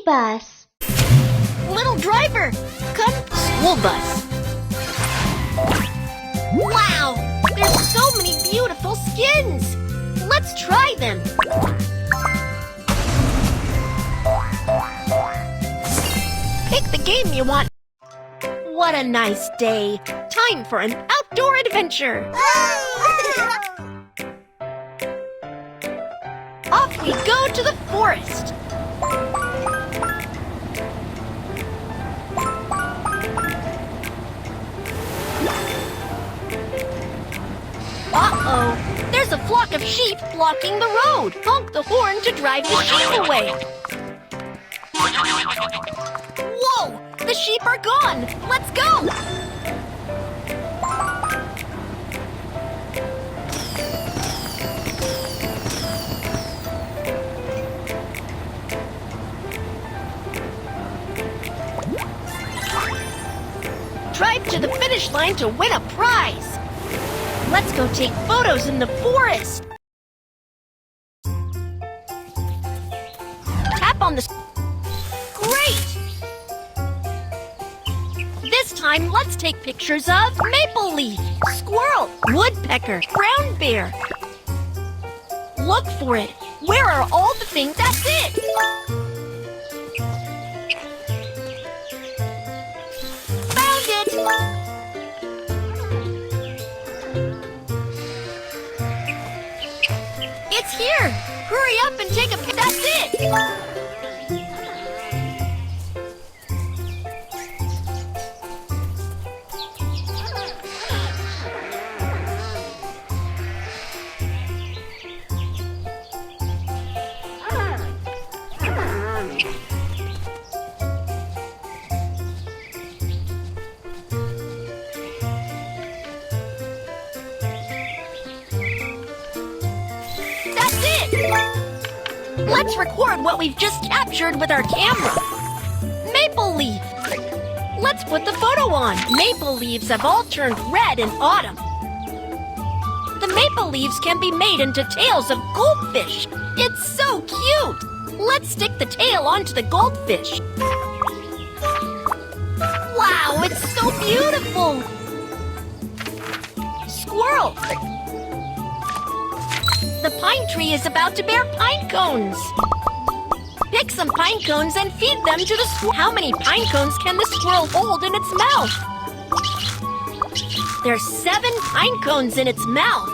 bus. Little driver, come school bus. Wow, there's so many beautiful skins. Let's try them. Pick the game you want. What a nice day. Time for an outdoor adventure. Off we go to the forest. Uh-oh, there's a flock of sheep blocking the road. Honk the horn to drive the sheep away. Whoa, the sheep are gone. Let's go. Drive to the finish line to win a prize. Let's go take photos in the forest. Tap on the... Great! This time, let's take pictures of maple leaf, squirrel, woodpecker, brown bear. Look for it. Where are all the things? That's it! Found it! It's here! Hurry up and take a pic. That's it! Let's record what we've just captured with our camera. Maple leaf. Let's put the photo on. Maple leaves have all turned red in autumn. The maple leaves can be made into tails of goldfish. It's so cute. Let's stick the tail onto the goldfish. Wow, it's so beautiful. Squirrel. The pine tree is about to bear pine cones. Pick some pine cones and feed them to the squirrel. How many pine cones can the squirrel hold in its mouth? There's 7 pine cones in its mouth.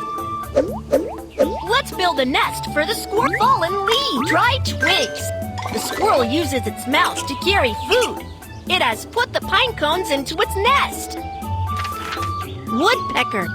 Let's build a nest for the squirrel. Fallen leaves, dry twigs. The squirrel uses its mouth to carry food. It has put the pine cones into its nest. Woodpecker.